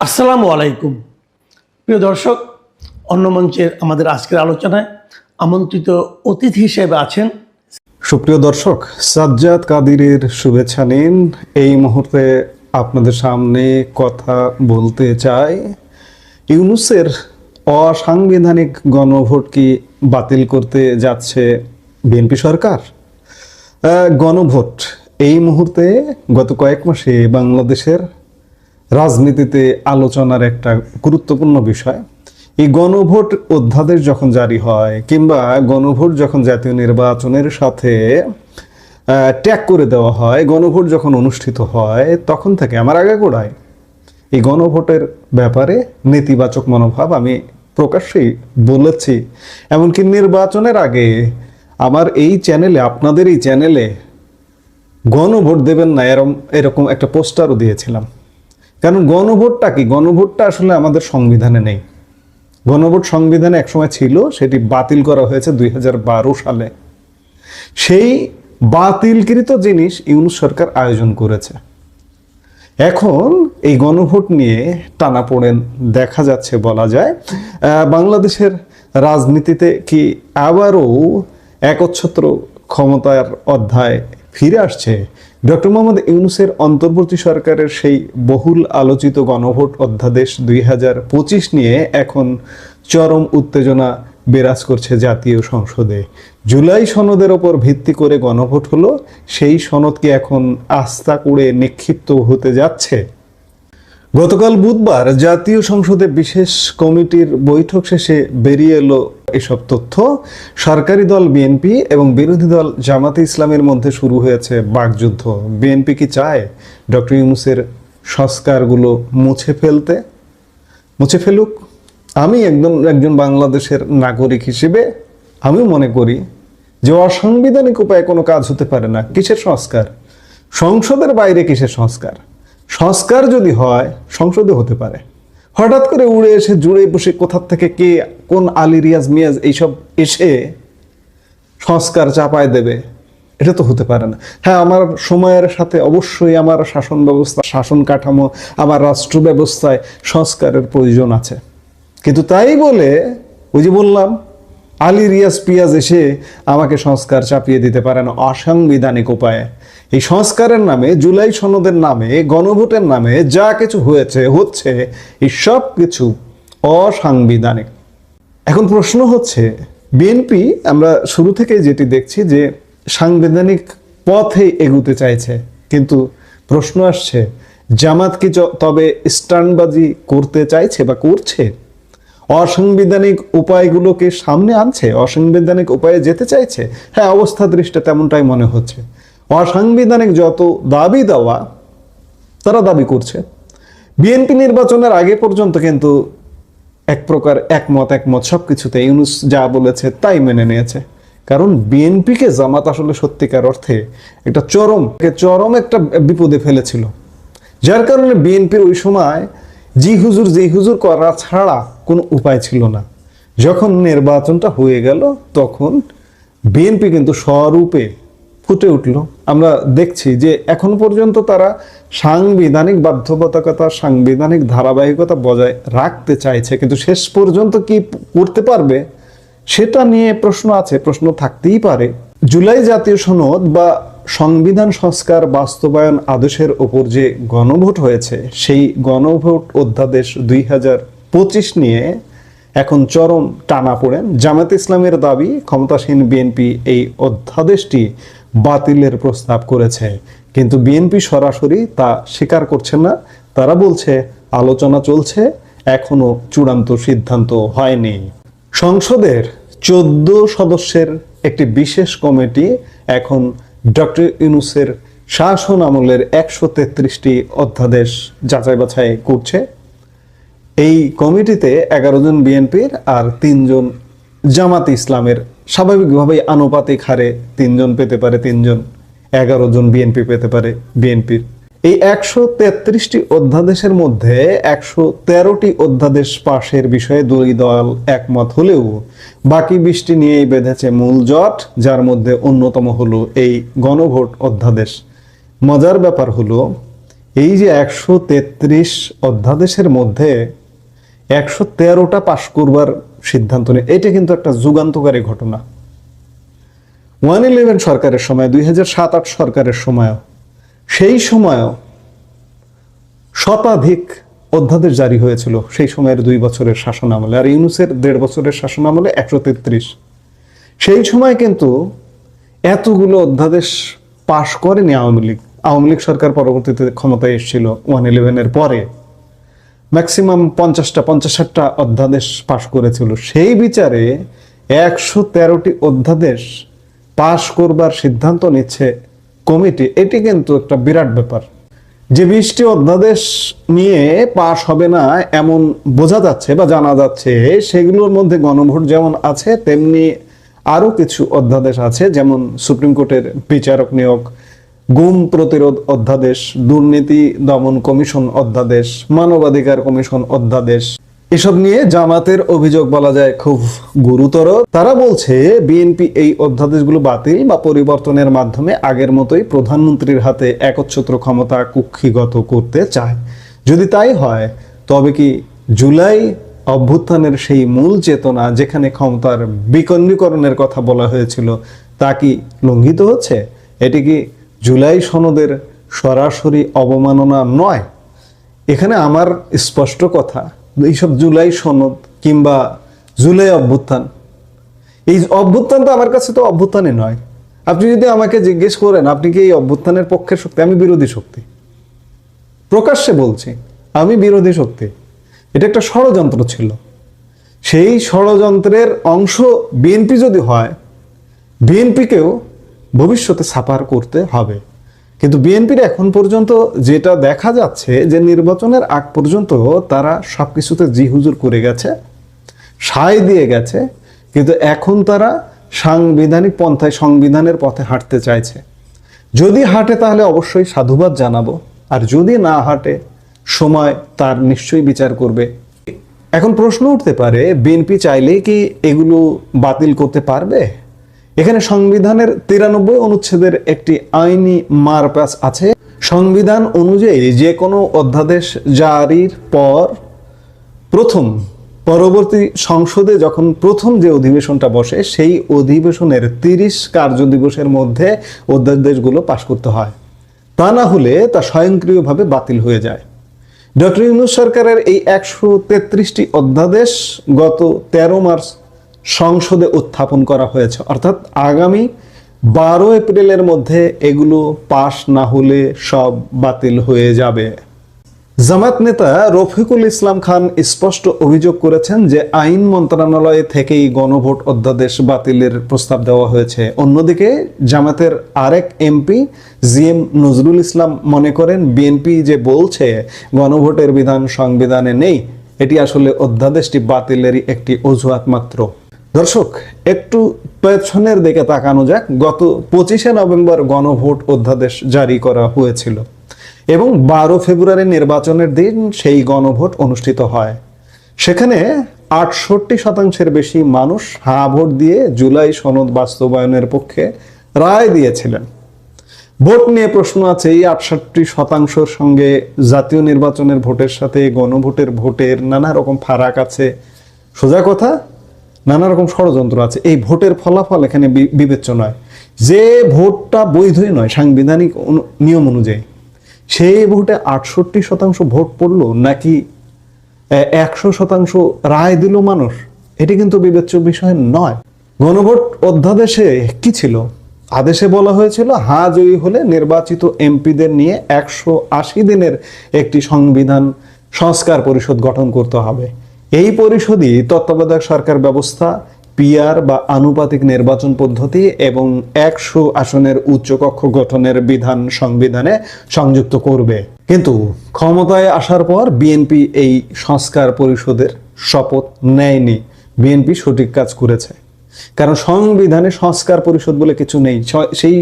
আসসালামু আলাইকুম প্রিয় দর্শক, অন্য মঞ্চের আমাদের আজকের আলোচনায় আমন্ত্রিত অতিথি হিসেবে আছেন সুপ্রিয় দর্শক, সাজ্জাদ কাদিরের শুভেচ্ছা নিন। এই মুহূর্তে আপনাদের সামনে কথা বলতে চাই ইউনূসের অসাংবিধানিক গণভোট কি বাতিল করতে যাচ্ছে বিএনপি সরকার? গণভোট এই মুহূর্তে গত কয়েক মাসে বাংলাদেশের রাজনীতিতে আলোচনার একটা গুরুত্বপূর্ণ বিষয়। এই গণভোট অধ্যাদেশ যখন জারি হয় কিংবা গণভোট যখন জাতীয় নির্বাচনের সাথে ট্যাগ করে দেওয়া হয়, গণভোট যখন অনুষ্ঠিত হয়, তখন থেকে আমার আগাগোড়ায় এই গণভোটের ব্যাপারে নেতিবাচক মনোভাব আমি প্রকাশ্যেই বলেছি। এমনকি নির্বাচনের আগে আমার এই চ্যানেলে, আপনাদের এই চ্যানেলে গণভোট দেবেন না এরকম একটা পোস্টারও দিয়েছিলাম। কারণ গণভোটটা কি? গণভোটটা আসলে আমাদের সংবিধানে নেই। গণভোট সংবিধানে একসময় ছিল, সেটি বাতিল করা হয়েছে 2012 সালে। সেই বাতিলকৃত জিনিস ইউনূস সরকার আয়োজন করেছে। এখন এই গণভোট নিয়ে টানাপোড়েন দেখা যাচ্ছে বলা যায়। বাংলাদেশের রাজনীতিতে কি আবারও একচ্ছত্র ক্ষমতার অধ্যায় ফিরে আসছে? ডক্টর মোহাম্মদ ইউনূসের অন্তর্বর্তী সরকারের সেই বহুল আলোচিত গণভোট অধ্যাদেশ 2025 নিয়ে এখন চরম উত্তেজনা বিরাজ করছে জাতীয় সংসদে। জুলাই সনদের ওপর ভিত্তি করে গণভোট হলো, সেই সনদ কি এখন আস্থা করে নিক্ষিপ্ত হতে যাচ্ছে? গতকাল বুধবার জাতীয় সংসদে বিশেষ কমিটির বৈঠক শেষে বেরিয়ে এলো এসব তথ্য। সরকারি দল বিএনপি এবং বিরোধী দল জামাতে ইসলামের মধ্যে শুরু হয়েছে বাকযুদ্ধ। বিএনপি কি চায় ডক্টর ইউনূসের সংস্কারগুলো মুছে ফেলুক? আমি একজন বাংলাদেশের নাগরিক হিসেবে আমি মনে করি যে অসাংবিধানিক উপায়ে কোনো কাজ হতে পারে না। কিসের সংস্কার? সংসদের বাইরে কিসের সংস্কার? সংস্কার যদি হয় সংসদে হতে পারে। হঠাৎ করে উড়ে এসে জুড়ে বসে কোথা থেকে কে কোন আলী রিয়াজ মিয়াজ এইসব এসে সংস্কার চাপায় দেবে, এটা তো হতে পারে না। হ্যাঁ, আমার সময়ের সাথে অবশ্যই আমার শাসন ব্যবস্থা, শাসন কাঠামো, আমার রাষ্ট্র ব্যবস্থায় সংস্কারের প্রয়োজন আছে। কিন্তু তাই বলে ওই যে বললাম, আলী রিয়াজ পিয়াজ এসে আমাকে সংস্কার চাপিয়ে দিতে পারে না অসাংবিধানিক উপায়ে। এই সংস্কারের নামে, জুলাই সনদের নামে, গণভোটের নামে যা কিছু হচ্ছে এই সব কিছু অসাংবিধানিক। এখন প্রশ্ন হচ্ছে, বিএনপি আমরা শুরু থেকে যেটি দেখছি যে সাংবিধানিক পথে এগুতে চাইছে, কিন্তু প্রশ্ন আসছে জামাত কি তবে স্টান্টবাজি করতে চাইছে বা করছে? অসাংবিধানিক উপায়গুলোকে সামনে আনছে, অসাংবিধানিক উপায়ে যেতে চাইছে? হ্যাঁ, অবস্থা দৃষ্টিতে তেমনটাই মনে হচ্ছে। অসাংবিধানিক যত দাবি দেওয়া তারা দাবি করছে। বিএনপি নির্বাচনের আগে পর্যন্ত কিন্তু এক প্রকার একমত সবকিছুতে ইউনূস যা বলেছে তাই মেনে নিয়েছে। কারণ বিএনপিকে জামাত আসলে সত্যিকার অর্থে একটা চরম একটা বিপদে ফেলেছিল, যার কারণে বিএনপির ওই সময় জি হুজুর করা ছাড়া কোনো উপায় ছিল না। যখন নির্বাচনটা হয়ে গেল তখন বিএনপি কিন্তু স্বরূপে ফুটে উঠল। আমরা দেখছি যে এখন পর্যন্ত তারা সাংবিধানিক বাধ্যবাধকতা, সাংবিধানিক ধারাবাহিকতা বজায় রাখতে চাইছে, কিন্তু শেষ পর্যন্ত কি করতে পারবে সেটা নিয়ে প্রশ্ন আছে, প্রশ্ন থাকতেই পারে। জুলাই জাতীয় সনদ বা সংবিধান সংস্কার বাস্তবায়ন আদেশের ওপর যে গণভোট হয়েছে, সেই গণভোট অধ্যাদেশ 2025 নিয়ে এখন চরম টানাপোড়েন। জামায়াতে ইসলামের দাবি, ক্ষমতাসীন বিএনপি এই অধ্যাদেশটি বাতিলের প্রস্তাব করেছে, কিন্তু বিএনপি সরাসরি তা স্বীকার করছে না। তারা বলছে আলোচনা চলছে, এখনো চূড়ান্ত সিদ্ধান্ত হয়নি। সংসদের 14 সদস্যের একটি বিশেষ কমিটি এখন ডক্টর ইউনূসের শাসন আমলের 133টি অধ্যাদেশ যাচাই বাছাই করছে। এই কমিটিতে 11 জন বিএনপির আর 3 জন জামাতে ইসলামের। স্বাভাবিকভাবেই আনুপাতিক হারে 3 জন পেতে পারে 3 জন, 11 জন বিএনপি পেতে পারে বিএনপির। এই 133টি অধ্যাদেশের মধ্যে 113টি অধ্যাদেশ পাশের বিষয়ে দুই দল একমত হলেও বাকি 20টি নিয়েই বেঁধেছে মূল জট, যার মধ্যে অন্যতম হলো এই গণভোট অধ্যাদেশ। মজার ব্যাপার হলো এই যে 133 অধ্যাদেশের মধ্যে 113টা পাশ করবার সিদ্ধান্ত নেয়, এটা কিন্তু একটা যুগান্তকারী ঘটনা। 111 সরকারের সময়, 2007-8 সরকারের সময়ও, সেই সময়ও শতাধিক অধ্যাদেশ জারি হয়েছিল সেই সময়ের 2 বছরের শাসন আমলে, আর ইউনূসের 1.5 বছরের শাসন আমলে 133। সেই সময় কিন্তু এতগুলো অধ্যাদেশ পাশ করেনি আওয়ামী লীগ। আওয়ামী লীগ সরকার পরবর্তীতে ক্ষমতায় এসেছিল 111-এর পরে, ম্যাক্সিমাম 50-60টা অধ্যাদেশ পাশ করেছিল। সেই বিচারে 113টি অধ্যাদেশ পাশ করবার সিদ্ধান্ত নিচ্ছে কমিটি। এটি কিন্তু একটা বিরাট ব্যাপার। যে 20টি অধ্যাদেশ নিয়ে পাশ হবে না এমন বোঝা যাচ্ছে বা জানা যাচ্ছে, সেগুলোর মধ্যে গণভোট যেমন আছে, তেমনি আরো কিছু অধ্যাদেশ আছে, যেমন সুপ্রিম কোর্টের বিচারক নিয়োগ, গুম প্রতিরোধ অধ্যাদেশ, দুর্নীতি দমন কমিশন অধ্যাদেশ, মানবাধিকার কমিশন অধ্যাদেশ। এসব নিয়ে জামাতের অভিযোগ বলা যায় খুব গুরুতর। তারা বলছে বিএনপি এই অধ্যাদেশগুলো বাতিল বা পরিবর্তনের মাধ্যমে আগের মতোই প্রধানমন্ত্রীর হাতে একচ্ছত্র ক্ষমতা কুক্ষিগত করতে চায়। যদি তাই হয়, তবে কি জুলাই অভ্যুত্থানের সেই মূল চেতনা, যেখানে ক্ষমতার বিকেন্দ্রীকরণের কথা বলা হয়েছিল, তা কি লঙ্ঘিত হচ্ছে? এটি কি জুলাই সনদের সরাসরি অবমাননা নয়? এখানে আমার স্পষ্ট কথা, এইসব জুলাই সনদ কিংবা জুলাই অভ্যুত্থান, এই অভ্যুত্থান তো আমার কাছে তো অভ্যুত্থানই নয়। আপনি যদি আমাকে জিজ্ঞেস করেন আপনি কি এই অভ্যুত্থানের পক্ষের শক্তি, আমি বিরোধী শক্তি, প্রকাশ্যে বলছি আমি বিরোধী শক্তি। এটা একটা ষড়যন্ত্র ছিল। সেই ষড়যন্ত্রের অংশ বিএনপি যদি হয়, বিএনপিকেও ভবিষ্যতে সাফার করতে হবে। কিন্তু বিএনপির এখন পর্যন্ত যেটা দেখা যাচ্ছে, যে নির্বাচনের আগ পর্যন্ত তারা সবকিছুতে জি হুজুর করে গেছে, সায় দিয়ে গেছে, কিন্তু এখন তারা সাংবিধানিক পন্থায় সংবিধানের পথে হাঁটতে চাইছে। যদি হাঁটে তাহলে অবশ্যই সাধুবাদ জানাবো, আর যদি না হাঁটে সময় তার নিশ্চয়ই বিচার করবে। এখন প্রশ্ন উঠতে পারে, বিএনপি চাইলেই কি এগুলো বাতিল করতে পারবে? এখানে সংবিধানের 93 অনুচ্ছেদের একটি আইনি মারপ্যাচ আছে। সংবিধান অনুযায়ী যে কোনো অধ্যাদেশ জারির পর পরবর্তী সংসদে যখন প্রথম যে অধিবেশনটা বসে, সেই অধিবেশনের 30 কার্য দিবসের মধ্যে অধ্যাদেশগুলো পাশ করতে হয়। তা না হলে তা স্বয়ংক্রিয়ভাবে বাতিল হয়ে যায়। ডক্টর ইউনূস সরকারের এই 133টি অধ্যাদেশ গত 13 মার্চ সংসদে উত্থাপন করা হয়েছে, অর্থাৎ আগামী 12 এপ্রিলের মধ্যে এগুলো পাশ না হলে সব বাতিল হয়ে যাবে। জামাত নেতা রফিকুল ইসলাম খান স্পষ্ট অভিযোগ করেছেন যে আইন মন্ত্রণালয় থেকেই গণভোট অধ্যাদেশ বাতিলের প্রস্তাব দেওয়া হয়েছে। অন্যদিকে জামাতের আরেক এমপি জিএম নজরুল ইসলাম মনে করেন, বিএনপি যে বলছে গণভোটের বিধান সংবিধানে নেই, এটি আসলে অধ্যাদেশটি বাতিলেরই একটি অজুহাত মাত্র। দর্শক, একটু পেছনের দিকে তাকানো যাক। গত 25শে নভেম্বর গণভোট অধ্যাদেশ জারি করা হয়েছিল এবং 12 ফেব্রুয়ারি নির্বাচনের দিন সেই গণভোট অনুষ্ঠিত হয়। সেখানে 68% বেশি মানুষ হা ভোট দিয়ে জুলাই সনদ বাস্তবায়নের পক্ষে রায় দিয়েছিলেন। ভোট নিয়ে প্রশ্ন আছে, এই 68% সঙ্গে জাতীয় নির্বাচনের ভোটের সাথে গণভোটের ভোটের নানা রকম ফারাক আছে। সোজা কথা, নানা রকম ষড়যন্ত্র আছে। এই ভোটের ফলাফল এখানে বিবেচ্য নয়। যে ভোটটা বৈধই নয় সাংবিধানিক নিয়ম অনুযায়ী, সেই ভোটে 68% ভোট পড়লো নাকি 100% রায় দিল মানুষ, এটি কিন্তু বিবেচ্য বিষয় নয়। গণভোট অধ্যাদেশে কি ছিল? আদেশে বলা হয়েছিল হা জয়ী হলে নির্বাচিত এমপিদের নিয়ে 180 দিনের একটি সংবিধান সংস্কার পরিষদ গঠন করতে হবে। এই পরিষদই তত্ত্বাবধায়ক সরকার ব্যবস্থা, পিআর বা আনুপাতিক নির্বাচন পদ্ধতি এবং 100 আসনের উচ্চকক্ষ গঠনের বিধান সংবিধানে সংযুক্ত করবে। কিন্তু ক্ষমতায় আসার পর বিএনপি এই সংস্কার পরিষদের শপথ নেয়নি। বিএনপি সঠিক কাজ করেছে, কারণ সংবিধানে সংস্কার পরিষদ বলে কিছু নেই। সেই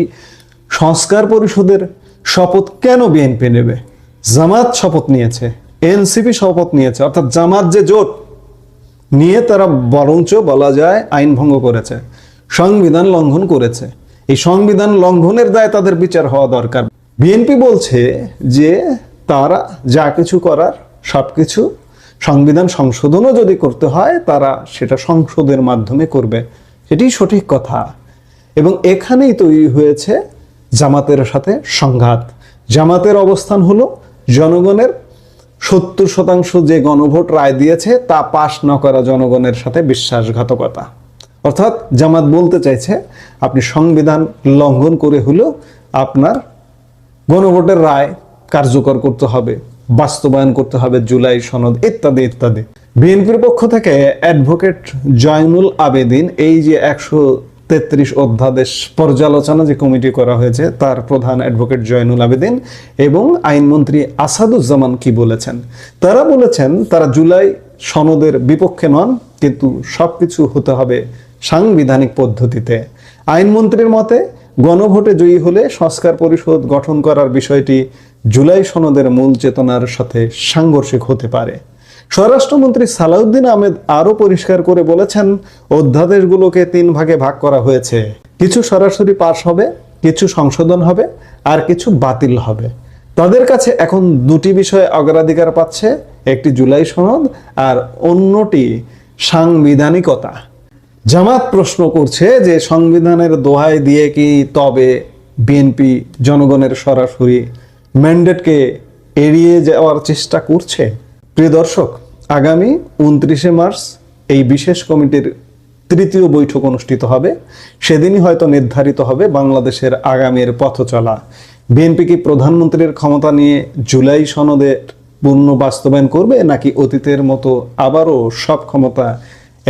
সংস্কার পরিষদের শপথ কেন বিএনপি নেবে? জামাত শপথ নিয়েছে, এনসিপি শপথ নিয়েছে, অর্থাৎ জামাত যে জোট নিয়ে তারা বরঞ্চ বলা যায় আইন ভঙ্গ করেছে, সংবিধান লঙ্ঘন করেছে। এই সংবিধান লঙ্ঘনের দায় তাদের বিচার হওয়া দরকার। বিএনপি বলছে যে তারা যা কিছু করার সব কিছু সংবিধান সংশোধনও যদি করতে হয় তারা সেটা সংসদের মাধ্যমে করবে, সেটি সঠিক কথা। এবং এখানেই তৈরি হয়েছে জামাতের সাথে সংঘাত। জামাতের অবস্থান হলো জনগণের 70% যে গণভোট রায় দিয়েছে তা পাশ না করা জনগণের সাথে বিশ্বাসঘাতকতা। অর্থাৎ জামাত বলতে চাইছে আপনি সংবিধান লঙ্ঘন করে হলেও আপনার গণভোটের রায় কার্যকর করতে হবে, বাস্তবায়ন করতে হবে, জুলাই সনদ ইত্যাদি ইত্যাদি। বিএনপির পক্ষ থেকে অ্যাডভোকেট জয়নুল আবেদিন এই যে 133 অধ্যাদেশ পর্যালোচনা যে কমিটি করা হয়েছে তার প্রধান অ্যাডভোকেট জয়নুল আবেদিন এবং আইনমন্ত্রী আসাদুজ্জামান কি বলেছেন? তারা বলেছেন তারা জুলাই সনদের বিপক্ষে নন, কিন্তু সবকিছু হতে হবে সাংবিধানিক পদ্ধতিতে। আইনমন্ত্রীর মতে গণভোটে জয়ী হলে সংস্কার পরিষদ গঠন করার বিষয়টি জুলাই সনদের মূল চেতনার সাথে সাংঘর্ষিক হতে পারে। স্বরাষ্ট্রমন্ত্রী সালাউদ্দিন আহমেদ আরো পরিষ্কার করে বলেছেন অধ্যাদেশগুলোকে 3 ভাগে ভাগ করা হয়েছে, কিছু সরাসরি পাশ হবে, কিছু সংশোধন হবে, আর কিছু বাতিল হবে। তাদের কাছে এখন 2টি বিষয়ে অগ্রাধিকার পাচ্ছে, একটি জুলাই সনদ আর অন্যটি সাংবিধানিকতা। জামাত প্রশ্ন করছে যে সংবিধানের দোহাই দিয়ে কি তবে বিএনপি জনগণের সরাসরি ম্যান্ডেটকে এড়িয়ে যাওয়ার চেষ্টা করছে? প্রিয় দর্শক, আগামী 29শে মার্চ এই বিশেষ কমিটির 3য় বৈঠক অনুষ্ঠিত হবে। সেদিনই হয়তো নির্ধারিত হবে বাংলাদেশের আগামীর পথ চলা। বিএনপি কি প্রধানমন্ত্রীর ক্ষমতা নিয়ে জুলাই সনদের পূর্ণ বাস্তবায়ন করবে, নাকি অতীতের মতো আবারও সব ক্ষমতা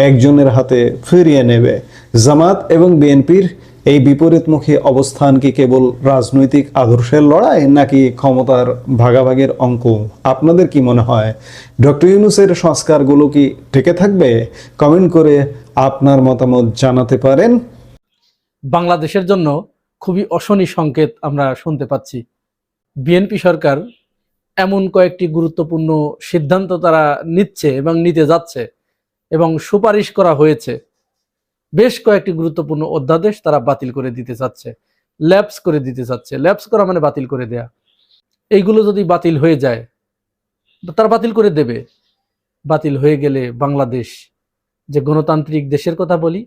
একজনের হাতে ফিরিয়ে নেবে? জামাত এবং বিএনপির এই বিপরীতমুখী অবস্থান কি কেবল রাজনৈতিক আদর্শের লড়াই, নাকি ক্ষমতার ভাগাভাগির অঙ্ক? আপনাদের কি মনে হয় ডক্টর ইউনূসের সংস্কারগুলো কি টিকে থাকবে? কমেন্ট করে আপনার মতামত জানাতে পারেন। বাংলাদেশের জন্য খুবই অশনি সংকেত আমরা শুনতে পাচ্ছি। বিএনপি সরকার এমন কয়েকটি গুরুত্বপূর্ণ সিদ্ধান্ত তারা নিচ্ছে এবং নিতে যাচ্ছে, এবং সুপারিশ করা হয়েছে। বেশ কয়েকটি গুরুত্বপূর্ণ অধ্যাদেশ তারা বাতিল করে দিতে চাচ্ছে, ল্যাপস করে দিতে চাচ্ছে। ল্যাপস করা মানে বাতিল করে দেয়া। এইগুলো যদি বাতিল হয়ে যায়, তারা বাতিল করে দেবে। বাতিল হয়ে গেলে বাংলাদেশ, যে গণতান্ত্রিক দেশের কথা বলি,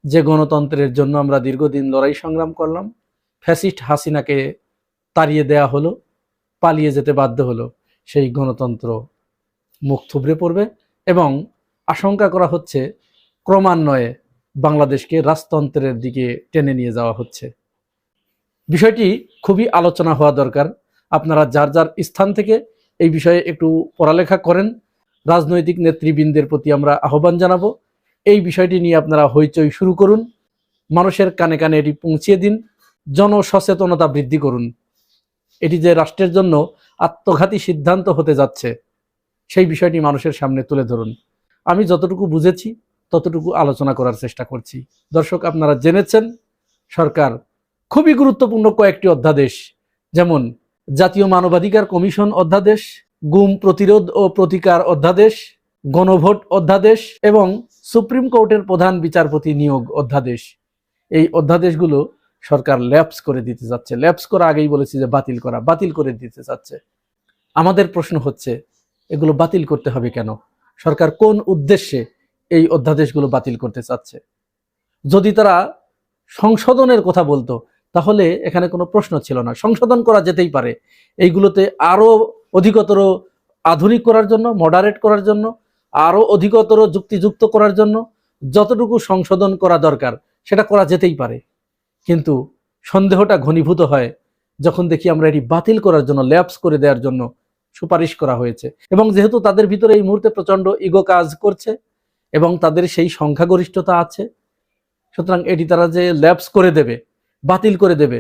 যে গণতন্ত্রের জন্য আমরা দীর্ঘদিন লড়াই সংগ্রাম করলাম, ফ্যাসিস্ট হাসিনাকে তাড়িয়ে দেয়া হলো, পালিয়ে যেতে বাধ্য হলো, সেই গণতন্ত্র মুখ থুবড়ে পড়বে। এবং আশঙ্কা করা হচ্ছে ক্রমান্বয়ে বাংলাদেশকে রাজতন্ত্রের দিকে টেনে নিয়ে যাওয়া হচ্ছে। বিষয়টি খুবই আলোচনা হওয়া দরকার। আপনারা যার যার স্থান থেকে এই বিষয়ে একটু পড়ালেখা করেন। রাজনৈতিক নেতৃবৃন্দের প্রতি আমরা আহ্বান জানাবো, এই বিষয়টি নিয়ে আপনারা হইচই শুরু করুন, মানুষের কানে কানে এটি পৌঁছিয়ে দিন, জনসচেতনতা বৃদ্ধি করুন। এটি যে রাষ্ট্রের জন্য আত্মঘাতী সিদ্ধান্ত হতে যাচ্ছে, সেই বিষয়টি মানুষের সামনে তুলে ধরুন। আমি যতটুকু বুঝেছি ততটুকু আলোচনা করার চেষ্টা করছি। দর্শক, আপনারা জেনেছেন সরকার খুবই গুরুত্বপূর্ণ কয়েকটি অধ্যাদেশ, যেমন জাতীয় মানবাধিকার কমিশন অধ্যাদেশ, গুম প্রতিরোধ ও প্রতিকার অধ্যাদেশ, গণভোট অধ্যাদেশ এবং সুপ্রিম কোর্টের প্রধান বিচারপতি নিয়োগ অধ্যাদেশ, এই অধ্যাদেশগুলো সরকার ল্যাপস করে দিতে যাচ্ছে। ল্যাপস করা আগেই বলেছি যে বাতিল করে দিতে যাচ্ছে। আমাদের প্রশ্ন হচ্ছে, এগুলো বাতিল করতে হবে কেন? সরকার কোন উদ্দেশ্যে এই অধ্যাদেশগুলো বাতিল করতে চাচ্ছে? যদি তারা সংশোধনের কথা বলতো তাহলে এখানে কোনো প্রশ্ন ছিল না। সংশোধন করা যেতেই পারে, এইগুলোতে আরো অধিকতর আধুনিক করার জন্য, মডারেট করার জন্য, আরো অধিকতর যুক্তিযুক্ত করার জন্য যতটুকু সংশোধন করা দরকার সেটা করা যেতেই পারে। কিন্তু সন্দেহটা ঘনীভূত হয় যখন দেখি আমরা এটি বাতিল করার জন্য, ল্যাপস করে দেওয়ার জন্য সুপারিশ করা হয়েছে। এবং যেহেতু তাদের ভিতরে এই মুহূর্তে প্রচন্ড ইগো কাজ করছে এবং তাদের সেই সংখ্যাগরিষ্ঠতা আছে, সুতরাং এটি তারা যে ল্যাপস করে দেবে, বাতিল করে দেবে,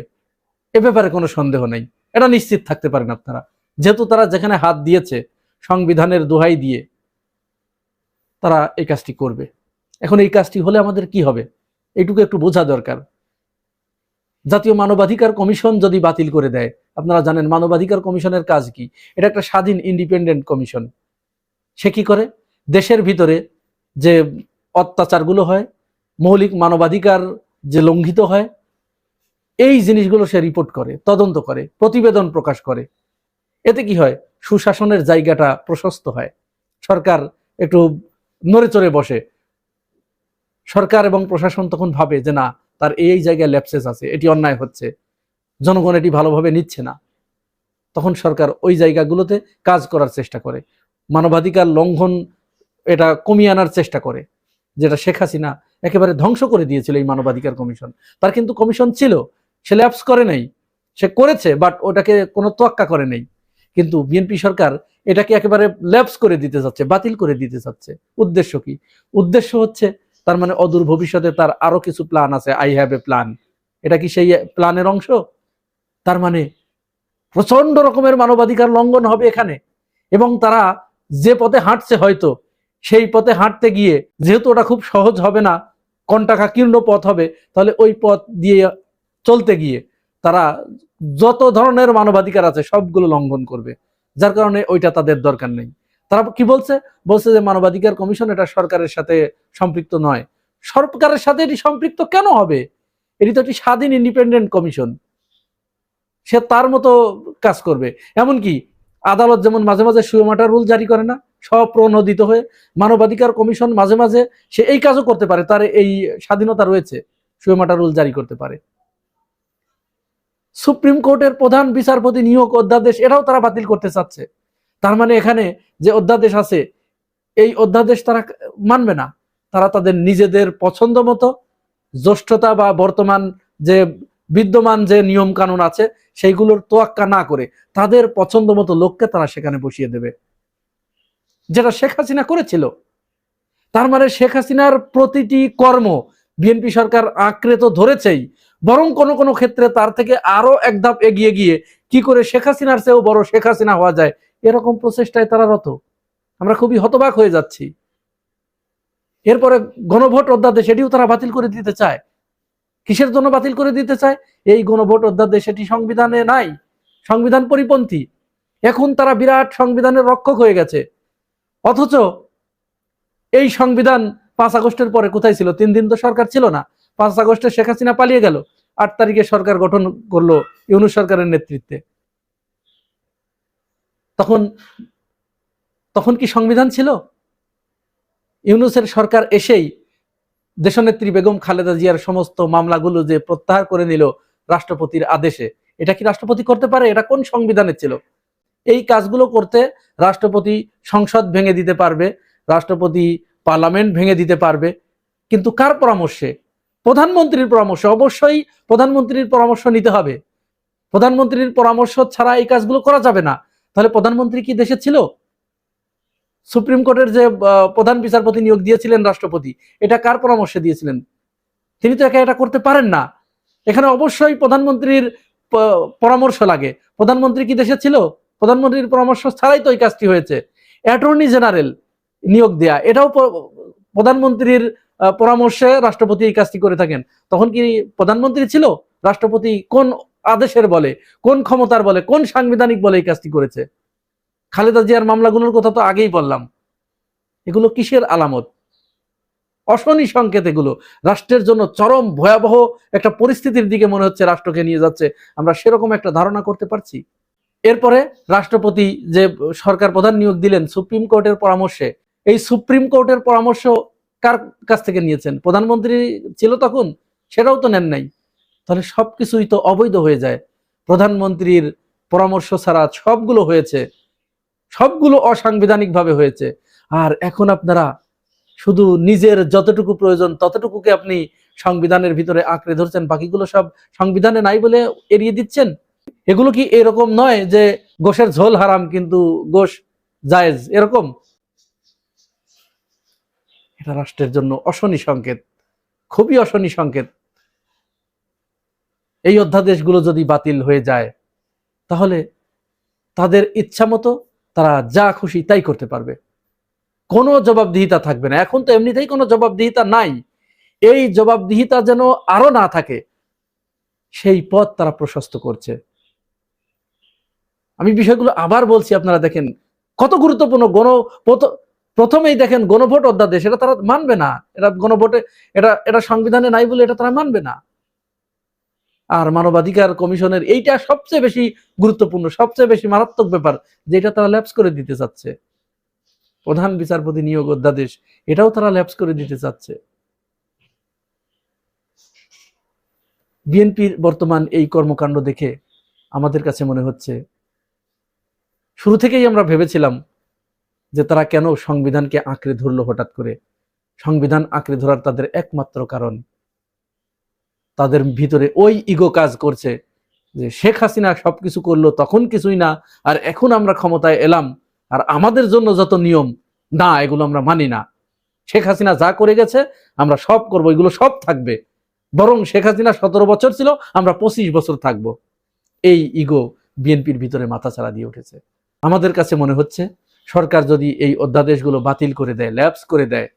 এ ব্যাপারে কোনো সন্দেহ নেই। এটা নিশ্চিত থাকতে পারেন আপনারা, যেহেতু তারা যেখানে হাত দিয়েছে সংবিধানের দোহাই দিয়ে তারা এই কাজটি করবে। এখন এই কাজটি হলে আমাদের কি হবে এইটুকু একটু বোঝা দরকার। জাতীয় মানবাধিকার কমিশন যদি বাতিল করে দেয়, আপনারা জানেন মানবাধিকার কমিশনের কাজ কি? এটা একটা স্বাধীন ইন্ডিপেন্ডেন্ট কমিশন। সে কি করে? দেশের ভিতরে যে অত্যাচারগুলো হয়, মৌলিক মানবাধিকার যে লঙ্ঘিত হয়, এই জিনিসগুলো সে রিপোর্ট করে, তদন্ত করে, প্রতিবেদন প্রকাশ করে। এতে কি হয়, সুশাসনের জায়গাটা প্রশস্ত হয়, সরকার একটু নড়ে চড়ে বসে, সরকার এবং প্রশাসন তখন ভাবে যে না, তার এই জায়গায় ল্যাপসেস আছে, এটি অন্যায় হচ্ছে, জনগণ এটি ভালোভাবে নিচ্ছে না, তখন সরকার ওই জায়গাগুলোতে কাজ করার চেষ্টা করে, মানবাধিকার লঙ্ঘন এটা কমিয়ে আনার চেষ্টা করে, যেটা শেখ হাসিনা একেবারে ধ্বংস করে দিয়েছিল এই মানবাধিকার কমিশন। তার কিন্তু কমিশন ছিল, সে ল্যাপস করে নাই, সে করেছে, বাট ওটাকে কোনো তোয়াক্কা করে নেই। কিন্তু বিএনপি সরকার এটাকে একেবারে ল্যাপস করে দিতে যাচ্ছে, বাতিল করে দিতে যাচ্ছে। উদ্দেশ্য কি? উদ্দেশ্য হচ্ছে তার মানে অদূর ভবিষ্যতে তার আরো কিছু প্ল্যান আছে, আই হ্যাভ এ প্ল্যান। এটা কি সেই প্ল্যানের অংশ? তার মানে প্রচন্ড রকমের মানবাধিকার লঙ্ঘন হবে এখানে, এবং তারা যে পথে হাঁটছে, হয়তো সেই পথে হাঁটতে গিয়ে, যেহেতু ওটা খুব সহজ হবে না, কণ্টাকাকীর্ণ পথ হবে, তাহলে ওই পথ দিয়ে চলতে গিয়ে তারা যত ধরনের মানবাধিকার আছে সবগুলো লঙ্ঘন করবে, যার কারণে ওইটা তাদের দরকার নেই। তারা কি বলছে? বলছে যে মানবাধিকার কমিশন এটা সরকারের সাথে সম্পৃক্ত নয়। সরকারের সাথে এটি সম্পৃক্ত কেন হবে? এটি তো একটি স্বাধীন ইন্ডিপেন্ডেন্ট কমিশন, সে তার মতো কাজ করবে। এমনকি আদালত যেমন মাঝে মাঝে সুয়মাটা রুল জারি করে না, স্বপ্রণোদিত হয়ে, মানবাধিকার কমিশন মাঝে মাঝে সে এই কাজও করতে পারে, তার এই স্বাধীনতা রয়েছে, সুয়মাটা রুল জারি করতে পারে। সুপ্রিম কোর্টের প্রধান বিচারপতি নিয়োগ অধ্যাদেশ, এটাও তারা বাতিল করতে চাচ্ছে। তার মানে এখানে যে অধ্যাদেশ আছে, এই অধ্যাদেশ তারা মানবে না, তারা তাদের নিজেদের পছন্দ মতো জ্যেষ্ঠতা বা বর্তমান যে বিদ্যমান যে নিয়ম কানুন আছে সেইগুলোর তোয়াক্কা না করে তাদের পছন্দ মতো লোককে তারা সেখানে বসিয়ে দেবে, যেটা শেখ হাসিনা করেছিল। তার মানে শেখ হাসিনার প্রতিটি কর্ম বিএনপি সরকার আঁকড়ে তো ধরেছেই, বরং কোনো কোনো ক্ষেত্রে তার থেকে আরো এক ধাপ এগিয়ে গিয়ে কি করে শেখ হাসিনার চেয়েও বড় শেখ হাসিনা হওয়া যায়, এরকম প্রচেষ্টায় তারা রত। আমরা খুবই হতবাক হয়ে যাচ্ছি। এরপরে গণভোট অধ্যাদেশ, এটিও তারা বাতিল করে দিতে চায়। কিসের জন্য বাতিল করে দিতে চায়? এই গণভোট অধ্যাদেশ এটি সংবিধানে নাই, সংবিধান পরিপন্থী। এখন তারা বিরাট সংবিধানের রক্ষক হয়ে গেছে, অথচ এই সংবিধান 5 আগস্টের পরে কোথায় ছিল? 3 দিন তো সরকার ছিল না। 5 আগস্টে শেখ হাসিনা পালিয়ে গেল, 8 তারিখে সরকার গঠন করলো ইউনূস সরকারের নেতৃত্বে। তখন তখন কি সংবিধান ছিল? ইউনূসের সরকার এসেই দেশনেত্রী বেগম খালেদা জিয়ার সমস্ত মামলাগুলো যে প্রত্যাহার করে নিল রাষ্ট্রপতির আদেশে, এটা কি রাষ্ট্রপতি করতে পারে? এটা কোন সংবিধানে ছিল? এই কাজগুলো করতে রাষ্ট্রপতি সংসদ ভেঙে দিতে পারবে, রাষ্ট্রপতি পার্লামেন্ট ভেঙে দিতে পারবে, কিন্তু কার পরামর্শে? প্রধানমন্ত্রীর পরামর্শ। অবশ্যই প্রধানমন্ত্রীর পরামর্শ নিতে হবে, প্রধানমন্ত্রীর পরামর্শ ছাড়া এই কাজগুলো করা যাবে না। তাহলে প্রধানমন্ত্রী কি দেশে ছিল? সুপ্রিম কোর্টের যে প্রধান বিচারপতি নিয়োগ দিয়েছিলেন রাষ্ট্রপতি, এটা কার পরামর্শে দিয়েছিলেন? তিনি তো একা এটা করতে পারেন না, এখানে অবশ্যই প্রধানমন্ত্রীর পরামর্শ লাগে। প্রধানমন্ত্রী কি দেশে ছিল? প্রধানমন্ত্রীর পরামর্শ ছাড়াই তো এই কাজটি হয়েছে। অ্যাটর্নি জেনারেল নিয়োগ দেয়া, এটাও প্রধানমন্ত্রীর পরামর্শে রাষ্ট্রপতি এই কাজটি করে থাকেন। তখন কি প্রধানমন্ত্রী ছিল? রাষ্ট্রপতি কোন আদেশের বলে, কোন ক্ষমতার বলে, কোন সাংবিধানিক বলে এই কাজটি করেছে? খালেদা জিয়ার মামলাগুলোর কথা তো আগেই বললাম। এগুলো কিসের আলামত? অশনি সংকেত। এগুলো রাষ্ট্রের জন্য চরম ভয়াবহ একটা পরিস্থিতির দিকে মনে হচ্ছে রাষ্ট্রকে নিয়ে যাচ্ছে, আমরা সেরকম একটা ধারণা করতে পারছি। এরপরে রাষ্ট্রপতি যে সরকার প্রধান নিয়োগ দিলেন সুপ্রিম কোর্টের পরামর্শে, এই সুপ্রিম কোর্টের পরামর্শ কার কাছ থেকে নিয়েছেন? প্রধানমন্ত্রী ছিল তখন, সেটাও তো নেন নাই। তাহলে সবকিছুই তো অবৈধ হয়ে যায়। প্রধানমন্ত্রীর পরামর্শ ছাড়া সবগুলো হয়েছে, সবগুলো অসাংবিধানিক ভাবে হয়েছে। আর এখন আপনারা শুধু নিজের যতটুকু প্রয়োজন ততটুকুকে আপনি সংবিধানের ভিতরে আঁকড়ে ধরছেন, বাকিগুলো সব সংবিধানে নাই বলে এড়িয়ে দিচ্ছেন। এগুলো কি এরকম নয় যে গোশের ঝোল হারাম কিন্তু গোশ জায়েজ, এরকম? এটা রাষ্ট্রের জন্য অশনি সংকেত, খুবই অশনি সংকেত। এই অধ্যাদেশগুলো যদি বাতিল হয়ে যায়, তাহলে তাদের ইচ্ছা মতো তারা যা খুশি তাই করতে পারবে, কোনো জবাবদিহিতা থাকবে না। এখন তো এমনিতেই কোনো জবাবদিহিতা নাই, এই জবাবদিহিতা যেন আরো না থাকে সেই পথ তারা প্রশস্ত করছে। আমি বিষয়গুলো আবার বলছি, আপনারা দেখেন কত গুরুত্বপূর্ণ। প্রথমেই দেখেন গণভোট অধ্যাদেশ, এটা তারা মানবে না। এটা গণভোটে এটা সংবিধানে নাই বলে এটা তারা মানবে না। আর মানবাধিকার কমিশনের এইটা সবচেয়ে বেশি গুরুত্বপূর্ণ, সবচেয়ে বেশি মারাত্মক ব্যাপার, যেটা তারা ল্যাপস করে দিতে চাচ্ছে। প্রধান বিচারপতি নিয়োগ অধ্যাদেশ, এটাও তারা ল্যাপস করে দিতে চাচ্ছে। বিএনপির বর্তমান এই কর্মকাণ্ড দেখে আমাদের কাছে মনে হচ্ছে, শুরু থেকেই আমরা ভেবেছিলাম যে তারা কেন সংবিধানকে আঁকড়ে ধরলো হঠাৎ করে। সংবিধান আঁকড়ে ধরার তাদের একমাত্র কারণ, তাদের ভিতরে ওই ইগো কাজ করছে যে শেখ হাসিনা সবকিছু করলো তখন কিছুই না, আর এখন আমরা ক্ষমতায় এলাম আর আমাদের জন্য যত নিয়ম না এগুলো আমরা মানি না। শেখ হাসিনা যা করে গেছে আমরা সব করব, এগুলো সব থাকবে, বরং শেখ হাসিনা 17 বছর ছিল, আমরা 25 বছর থাকব। এই ইগো বিএনপির ভিতরে মাথাচাড়া দিয়ে উঠেছে। আমাদের কাছে মনে হচ্ছে সরকার যদি এই অধ্যাদেশগুলো বাতিল করে দেয়, ল্যাপস করে দেয়,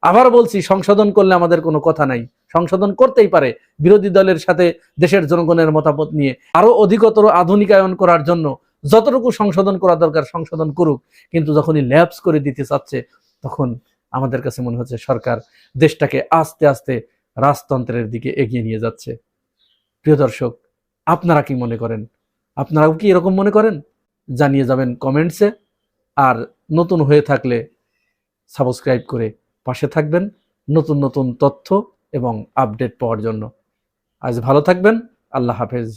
আবার বলছি সংশোধন করলে আমাদের কোনো কথা নাই, সংশোধন করতেই পারে, বিরোধী দলের সাথে দেশের জনগণের মতামত নিয়ে আরো অধিকতর আধুনিকায়ন করার জন্য যতটুকু সংশোধন করা দরকার সংশোধন করুক। কিন্তু যখনই ল্যাপস করে দিতে চাচ্ছে তখন আমাদের কাছে মনে হচ্ছে সরকার দেশটাকে আস্তে আস্তে রাজতন্ত্রের দিকে এগিয়ে নিয়ে যাচ্ছে। প্রিয় দর্শক, আপনারা কি মনে করেন? আপনারাও কি এরকম মনে করেন? জানিয়ে যাবেন কমেন্টসে। আর নতুন হয়ে থাকলে সাবস্ক্রাইব করে পাশে থাকবেন নতুন নতুন তথ্য এবং আপডেট পাওয়ার জন্য। আজ ভালো থাকবেন। আল্লাহ হাফেজ।